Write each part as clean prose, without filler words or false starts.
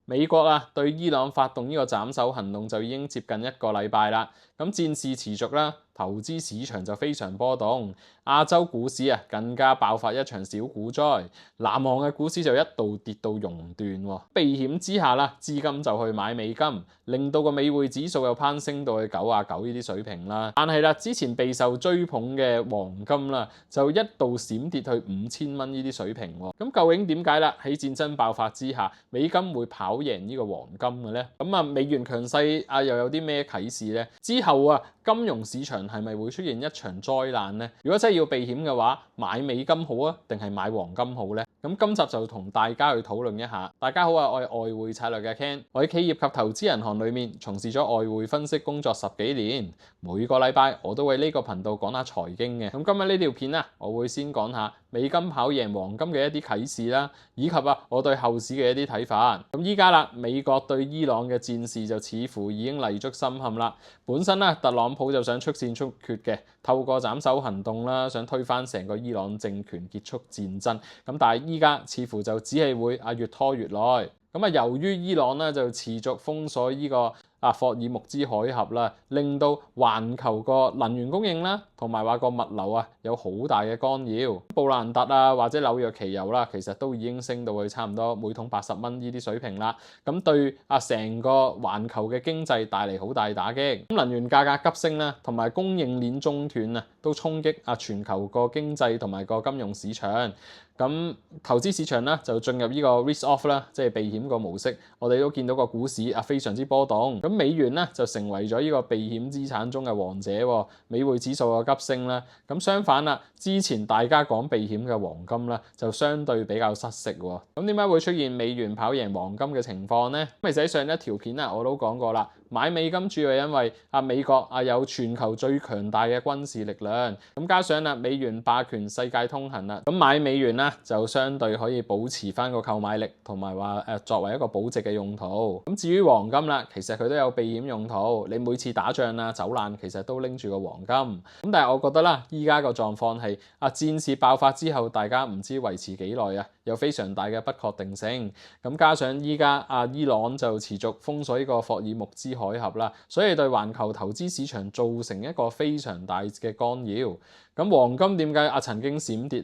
美國啊對伊朗發動呢個斬首行動就已經接近1個禮拜啦，咁戰事持續啦，投資市場就非常波動，亞洲股市啊更加爆發一場小股災，南韓嘅股市就一度跌到熔斷喎，避險之下啦，資金就去買美金，令到個美匯指數又攀升到去99呢啲水平啦。但係啦，之前備受追捧嘅黃金啦，就一度閃跌去5000蚊呢啲水平喎。咁究竟點解啦？喺戰爭爆發之下，美金會跑贏呢個黃金嘅咧？咁啊，美元強勢啊，又有啲咩啟示咧？之後啊，金融市場係咪會出現一場災難呢？如果真係要避險嘅話，買美金好啊，定係買黃金好呢？咁今集就同大家去討論一下。大家好啊，我係外匯策略嘅 Ken， 我喺企業及投資銀行裏面從事咗外匯分析工作10幾年，每個禮拜我都會呢個頻道講下財經嘅。咁今日呢條片啊，我會先講下美金跑贏黃金嘅一啲啟示啦，以及啊我對後市嘅一啲睇法。咁依家啦，美國對伊朗嘅戰事就似乎已經泥足深陷啦。本身咧，特朗普就想出戰速決嘅，透過斬首行動啦，想推翻成個伊朗政權，結束戰爭。咁但係依家似乎就只係會越拖越耐。咁由於伊朗咧就持續封鎖呢個霍爾木茲海峽啦，令到環球個能源供應啦，同埋話個物流啊有好大嘅干擾。布蘭特啊或者紐約期油啦，其實都已經升到去差唔多每桶80蚊呢啲水平啦。咁對成個環球嘅經濟帶嚟好大打擊。咁能源價格急升啦，同埋供應鏈中斷啊，都衝擊全球個經濟同埋個金融市場。咁投資市場咧就進入呢個 risk off 啦，即係避險個模式。我哋都見到個股市非常之波動。咁美元咧就成為咗呢個避險資產中嘅王者，美匯指數嘅急升啦。咁相反啦，之前大家講避險嘅黃金啦，就相對比較失色喎。咁點解會出現美元跑贏黃金嘅情況呢？咁其實喺上一條片啊，我都講過啦，買美金主要係因為美國有全球最強大嘅軍事力量，咁加上美元霸權世界通行啦，咁買美元啦就相對可以保持翻個購買力，同埋話作為一個保值嘅用途。咁至於黃金啦，其實佢都有避險用途，你每次打仗走難，其實都拎住個黃金。咁但係我覺得啦，依家個狀況係戰事爆發之後，大家唔知維持幾耐有非常大嘅不確定性。咁加上依家伊朗就持續封鎖呢個霍爾木茲海峽啦，所以對環球投資市場造成一個非常大嘅干擾。咁黃金點解曾經閃跌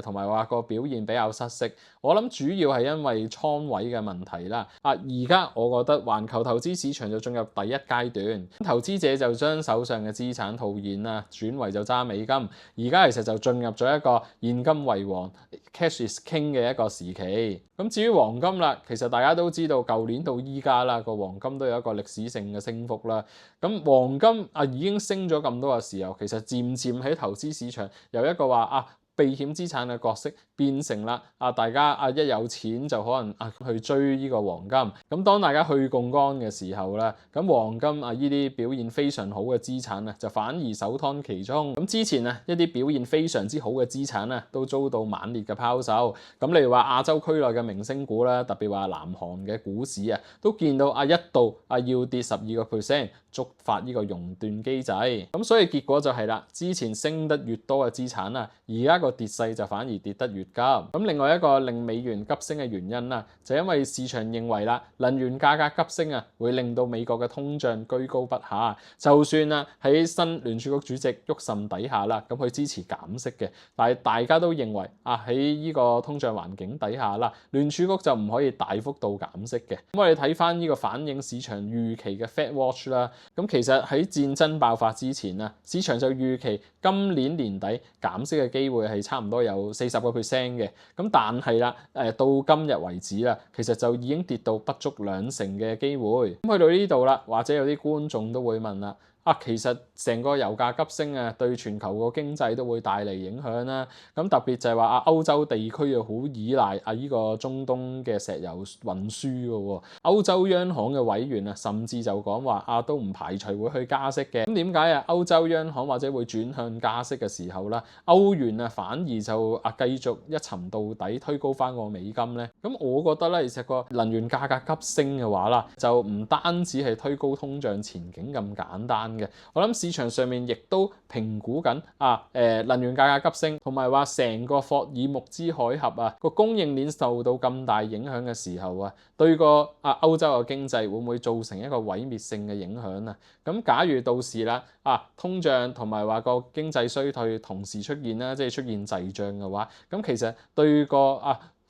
同埋話個表現比較失色？我諗主要係因為倉位嘅問題啦。而家我覺得環球投資市場就進入第一階段，投資者就將手上嘅資產套現轉為就揸美金。而家其實就進入咗一個現金為王 cash is king 嘅一個時期。咁至於黃金啦，其實大家都知道舊年到依家啦，個黃金都有一個歷史性嘅升幅啦。咁黃金已經升咗咁多嘅時候，其實漸漸喺投資市場由一個話避險資產嘅角色變成啦大家一有錢就可能去追呢個黃金。咁當大家去槓桿嘅時候咧，咁黃金呢啲表現非常好嘅資產就反而首當其衝。咁之前一啲表現非常之好嘅資產都遭到猛烈嘅拋售。咁例如話亞洲區內嘅明星股啦，特別話南韓嘅股市都見到一度要跌12%，觸發呢個熔斷機制。咁所以結果就係啦，之前升得越多嘅資產而家個跌勢就反而跌得越急。咁另外一個令美元急升嘅原因就因為市場認為啦，能源價格急升會令到美國嘅通脹居高不下。就算喺新聯儲局主席沃什底下啦，咁佢支持減息嘅，但係大家都認為喺呢個通脹環境底下啦，聯儲局就唔可以大幅度減息嘅。咁我哋睇翻呢個反映市場預期嘅 Fed Watch 啦，咁其實喺戰爭爆發之前市場就預期今年年底減息嘅機會係差唔多有40%嘅。咁但係啦，到今日為止啦，其實就已經跌到不足2成嘅機會。咁去到呢度啦，或者有啲觀眾都會問啦。其實成個油價急升對全球個經濟都會帶嚟影響啦。咁特別就係話歐洲地區又好依賴呢個中東嘅石油運輸嘅喎。歐洲央行嘅委員甚至就講話都唔排除會去加息嘅。咁點解歐洲央行或者會轉向加息嘅時候啦，歐元反而就繼續一沉到底，推高翻個美金咧？咁我覺得咧，其實個能源價格急升嘅話啦，就唔單止係推高通脹前景咁簡單。嘅。我諗市場上面亦都評估緊能源價格急升，同埋話成個霍爾木茲海峽個供應鏈受到咁大影響嘅時候對個歐洲嘅經濟會唔會造成一個毀滅性嘅影響啊？咁假如到時啦通脹同埋話個經濟衰退同時出現啦，即係出現滯脹嘅話，咁其實對個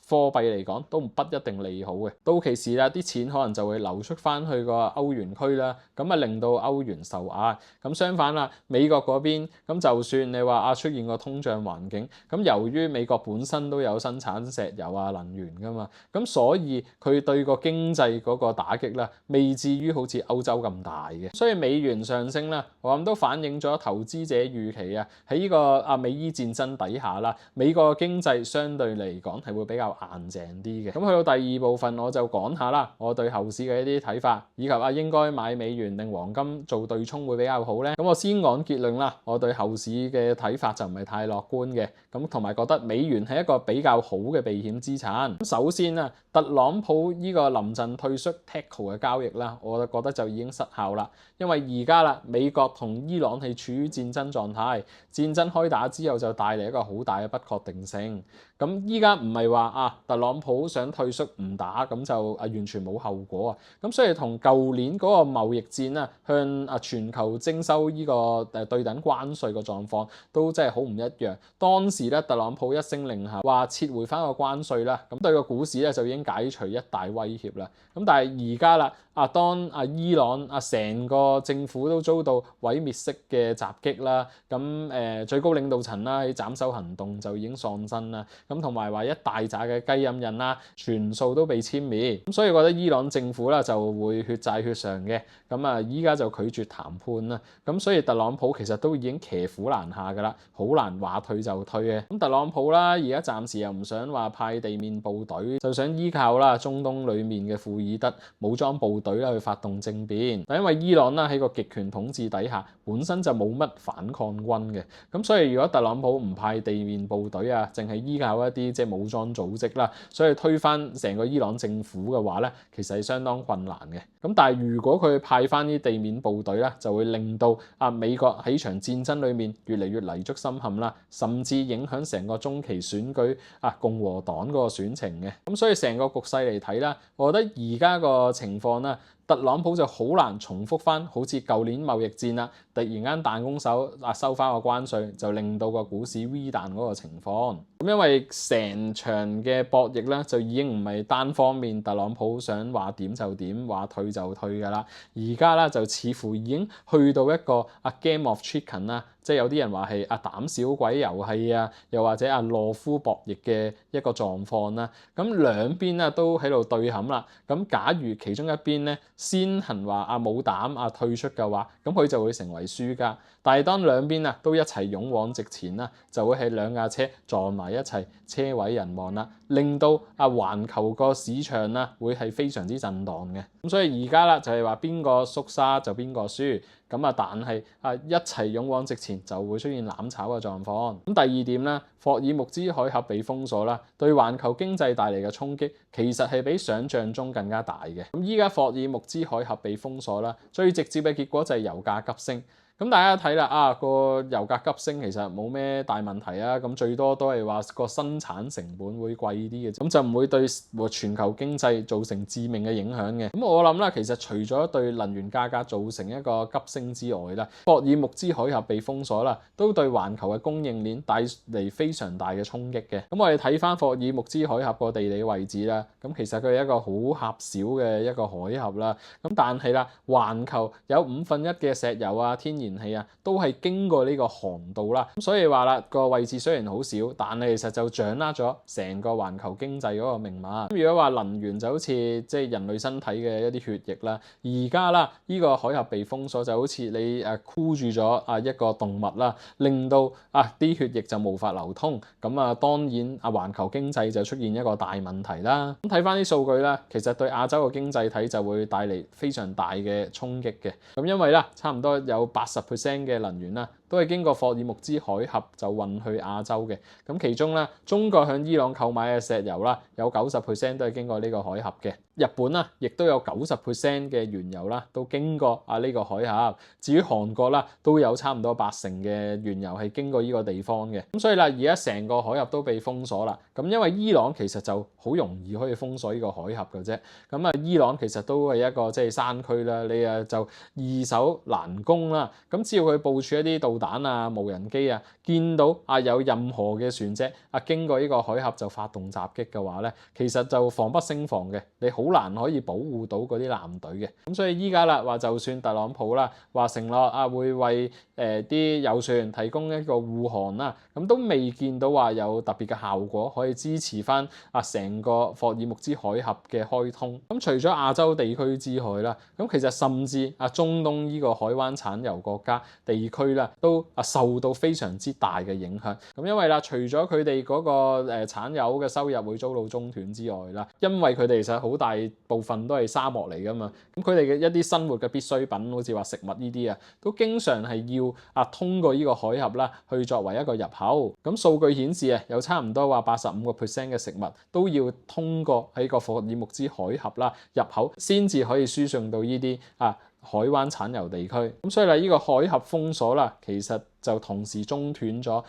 貨幣嚟講都不一定利好嘅。到期時啦，啲錢可能就會流出翻去個歐元區啦，咁令到歐元受壓。咁相反啦，美國嗰邊咁就算你話出現個通脹環境，咁由於美國本身都有生產石油能源噶嘛，咁所以佢對個經濟嗰個打擊啦，未至於好似歐洲咁大嘅。所以美元上升啦，我諗都反映咗投資者預期喺呢個美伊戰爭底下啦，美國經濟相對嚟講係會比較硬淨啲嘅。咁去到第二部分，我就講下啦，我對後市嘅一啲睇法，以及應該買美元定黃金做對沖會比較好呢？咁我先講結論啦，我對後市嘅睇法就唔係太樂觀嘅，咁同埋覺得美元係一個比較好嘅避險資產。咁首先特朗普呢個臨陣退出 TACO 嘅交易啦，我覺得就已經失效啦，因為而家啦，美國同伊朗係處於戰爭狀態，戰爭開打之後就帶嚟一個好大嘅不確定性。咁依家唔係話特朗普想退出唔打，咁就完全冇後果啊。咁所以同舊年嗰個貿易戰向全球徵收呢個對等關稅嘅狀況都真係好唔一樣。當時咧，特朗普一聲令下話撤回翻個關稅啦，咁對個股市咧就已經解除一大威脅啦。咁但係而家啦，當伊朗成個政府都遭到毀滅式嘅襲擊啦，咁最高領導層啦喺斬首行動就已經喪生啦。咁同埋話一大紮嘅繼任人啦，全數都被殲滅，咁所以覺得伊朗政府啦就會血債血償嘅，咁依家就拒絕談判啦，咁所以特朗普其實都已經騎虎難下噶啦，好難話退就退嘅。咁特朗普啦，而家暫時又唔想話派地面部隊，就想依靠啦中東裡面嘅庫爾德武裝部隊啦去發動政變。但因為伊朗啦喺個極權統治底下，本身就冇乜反抗軍嘅，咁所以如果特朗普唔派地面部隊淨係依靠一啲即係武裝組織啦，所以推翻成個伊朗政府嘅話咧，其實係相當困難嘅。咁但係如果佢派翻啲地面部隊咧，就會令到美國喺場戰爭裡面越嚟越泥足深陷啦，甚至影響成個中期選舉共和黨嗰個選情嘅。咁所以成個局勢嚟睇啦，我覺得而家個情況啦，特朗普就好難重複翻好似舊年貿易戰啦，突然間彈弓手收翻個關稅，就令到個股市 V 彈嗰個情況。咁因為成場嘅博弈咧，就已經唔係單方面特朗普想話點就點，話退就退㗎啦。而家咧就似乎已經去到一個Game of Chicken啦，即係有啲人話係膽小鬼遊戲又或者懦夫博弈嘅一個狀況啦。咁兩邊都喺度對撼啦。咁假如其中一邊咧先行話冇膽退出嘅話，咁佢就會成為輸家。但係當兩邊都一齊勇往直前啦，就會係兩架車撞埋一齊，車毀人亡啦，令到環球個市場會係非常之震盪嘅。咁所以而家啦就係話邊個縮沙就邊個輸。咁但係一齊勇往直前就會出現攬炒嘅狀況。咁第二點咧，霍爾木茲海峽被封鎖啦，對環球經濟帶嚟嘅衝擊其實係比想像中更加大嘅。咁依家霍爾木茲海峽被封鎖啦，最直接嘅結果就係油價急升。咁大家睇啦，個油價急升其實冇咩大問題啊，咁最多都係話個生產成本會貴啲嘅，咁就唔會對全球經濟造成致命嘅影響嘅。咁我諗啦，其實除咗對能源價格造成一個急升之外啦，霍爾木茲海峽被封鎖啦，都對環球嘅供應鏈帶嚟非常大嘅衝擊嘅。咁我哋睇翻霍爾木茲海峽個地理位置啦，咁其實佢係一個好狹小嘅一個海峽啦，咁但係啦，環球有1/5嘅石油天然氣都係經過呢個航道啦，咁所以話啦，個位置雖然好少，但係其實就掌握咗成個環球經濟嗰個命脈。咁如果話能源就好似即係人類身體嘅一啲血液啦，而家啦呢個海峽被封鎖就好似你箍住咗一個動物啦，令到啲血液就無法流通，咁當然環球經濟就出現一個大問題啦。咁睇翻啲數據啦，其實對亞洲嘅經濟體就會帶嚟非常大嘅衝擊嘅。咁因為啦，差唔多有80%嘅能源啦，都係經過霍爾木茲海峽就運去亞洲嘅。咁其中咧，中國向伊朗購買嘅石油啦，有90%都係經過呢個海峽嘅。日本啦，亦都有90%嘅原油啦，都經過呢個海峽。至於韓國啦，都有差唔多80%嘅原油係經過呢個地方嘅。咁所以啦，而家成個海峽都被封鎖啦。咁因為伊朗其實就好容易可以封鎖呢個海峽嘅啫。咁啊，伊朗其實都係一個即係山區啦，你就易守難攻啦。咁只要佢部署一啲導彈啊、無人機啊，見到有任何嘅船隻經過呢個海峽就發動襲擊嘅話咧，其實就防不勝防嘅，你好難可以保護到嗰啲艦隊嘅。咁所以依家啦，話就算特朗普啦話承諾會為啲油船提供一個護航啦，咁都未見到話有特別嘅效果可以支持翻成個霍爾木茲海峽嘅開通。咁除咗亞洲地區之外啦，咁其實甚至中東呢個海灣產油國家地區啦，都受到非常之大嘅影響。咁因為啦，除咗佢哋嗰個產油嘅收入會遭到中斷之外啦，因為佢哋其實好大部分都係沙漠嚟噶嘛，咁佢哋嘅一啲生活嘅必需品，好似話食物呢啲都經常係要通過呢個海峽啦，去作為一個入口。咁數據顯示有差唔多話85%嘅食物都要通過喺個霍爾木茲海峽啦入口，先至可以輸送到呢啲海灣產油地區。咁所以呢個海峽封鎖啦，其實就同時中斷咗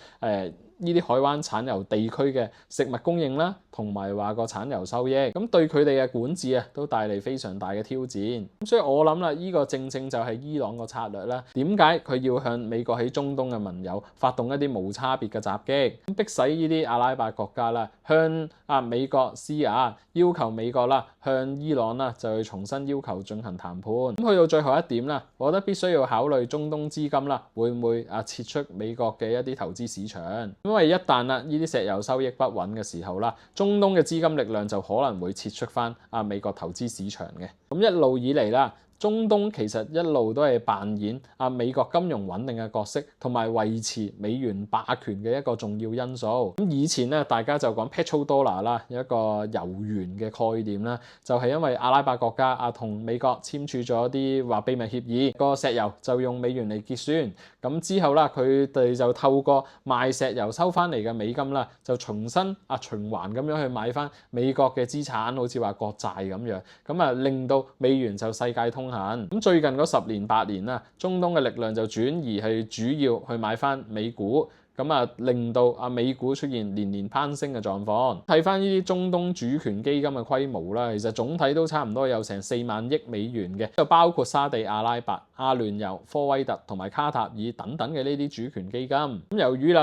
呢啲海灣產油地區嘅食物供應啦，同埋話個產油收益，咁對佢哋嘅管治都帶嚟非常大嘅挑戰。咁所以我諗啦，呢個正正就係伊朗個策略啦。點解佢要向美國喺中東嘅盟友發動一啲無差別嘅襲擊，咁迫使呢啲阿拉伯國家啦向美國施壓，要求美國啦向伊朗啦就去重新要求進行談判。咁去到最後一點啦，我覺得必須要考慮中東資金啦會唔會撤出美國嘅一啲投資市場。因為一旦呢啲石油收益不穩嘅時候啦，中東嘅資金力量就可能會撤出翻美國投資市場嘅。咁一路以嚟啦，中東其實一路都係扮演美國金融穩定嘅角色，同埋維持美元霸權嘅一個重要因素。咁以前咧，大家就講 petrodollar 啦，有一個油元嘅概念啦，就係因為阿拉伯國家同美國簽署咗啲話秘密協議，個石油就用美元嚟結算。咁之後啦，佢哋就透過賣石油收翻嚟嘅美金啦，就重新循環咁樣去買翻美國嘅資產，好似話國債咁樣，咁令到美元就世界通行。咁最近嗰10年8年啦，中東嘅力量就轉移係主要去買翻美股。咁令到美股出現年年攀升嘅狀況。睇翻呢啲中東主權基金嘅規模啦，其實總體都差唔多有成4萬億美元嘅，就包括沙地阿拉伯、阿聯酋、科威特同埋卡塔爾等等嘅呢啲主權基金。咁由於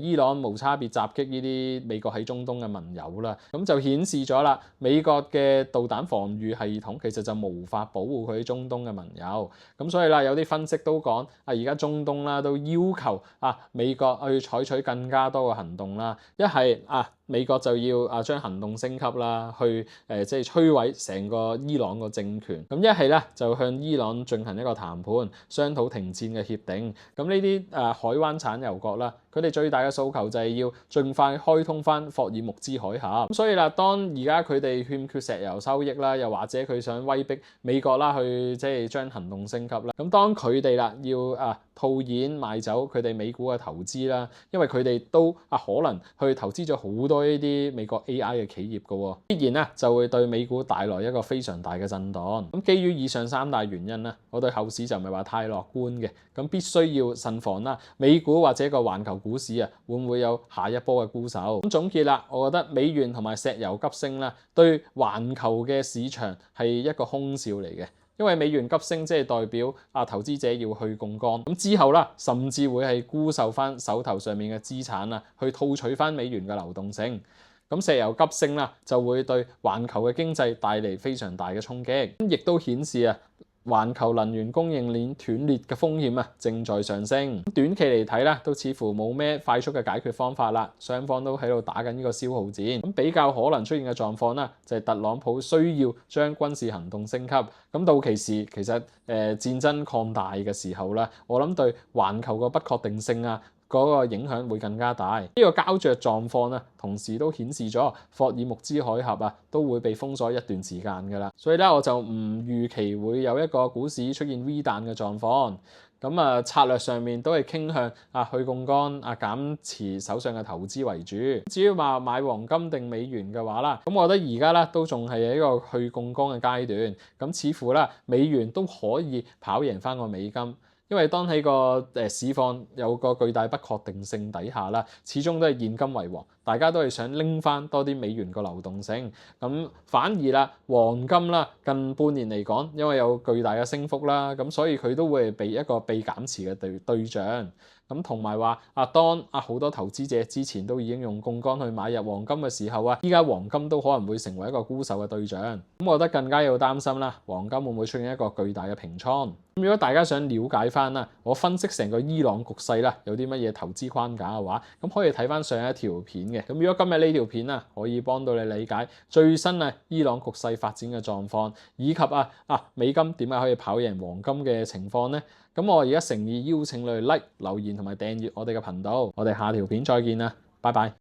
伊朗無差別襲擊呢啲美國喺中東嘅盟友啦，咁就顯示咗啦，美國嘅導彈防禦系統其實就無法保護佢喺中東嘅盟友。咁所以啦，有啲分析都講而家中東啦都要求美國去採取更加多嘅行動啦，一係美國就要將行動升級啦，去即係摧毀成個伊朗個政權。咁一係咧就向伊朗進行一個談判，商討停戰嘅協定。咁呢啲海灣產油國啦，佢哋最大嘅訴求就係要盡快開通翻霍爾木茲海峽。咁所以啦，當而家佢哋欠缺石油收益啦，又或者佢想威逼美國啦去即係將行動升級啦。咁當佢哋啦要套現賣走佢哋美股嘅投資啦，因為佢哋都可能去投資咗好多呢啲美國 AI 嘅企業嘅，必然咧就會對美股帶來一個非常大嘅震盪。咁基於以上3大原因咧，我對後市就唔係話太樂觀嘅。咁必須要慎防啦，美股或者個環球股市會唔會有下一波嘅沽手？咁總結啦，我覺得美元同埋石油急升啦，對環球嘅市場係一個空兆嚟嘅。因為美元急升，即係代表投資者要去槓桿，咁之後啦，甚至會係沽售翻手頭上面嘅資產去套取翻美元嘅流動性。咁石油急升啦，就會對環球嘅經濟帶嚟非常大嘅衝擊，亦都顯示環球能源供應鏈斷裂嘅風險正在上升。短期嚟睇啦，都似乎冇咩快速嘅解決方法啦。雙方都喺度打緊呢個消耗戰。咁比較可能出現嘅狀況啦，就係特朗普需要將軍事行動升級。咁到期時其實戰爭擴大嘅時候啦，我諗對環球個不確定性嗰個影響會更加大。呢個膠着狀況咧，同時都顯示咗霍爾木茲海峽都會被封鎖一段時間㗎啦。所以咧，我就唔預期會有一個股市出現 V 彈嘅狀況。咁啊策略上面都係傾向去槓桿減持手上嘅投資為主。至於話買黃金定美元嘅話啦，咁我覺得而家咧都仲係一個去槓桿嘅階段，咁似乎啦美元都可以跑贏翻個美金。因為當喺個市況有個巨大不確定性底下啦，始終都係現金為王，大家都係想拎翻多啲美元個流動性。咁反而啦，黃金啦近半年嚟講，因為有巨大嘅升幅啦，咁所以佢都會被一個被減持嘅對象。咁同埋話當好多投資者之前都已經用槓桿去買入黃金嘅時候依家黃金都可能會成為一個沽售嘅對象。咁我覺得更加要擔心啦，黃金會唔會出現一個巨大嘅平倉？咁如果大家想了解翻我分析成個伊朗局勢啦，有啲乜嘢投資框架嘅話，咁可以睇翻上一條片嘅。咁如果今日呢條片可以幫到你理解最新伊朗局勢發展嘅狀況，以及美金點解可以跑贏黃金嘅情況呢？咁我而家誠意邀請你去 like、留言同埋訂閱我哋嘅頻道。我哋下條片再見啦，拜拜。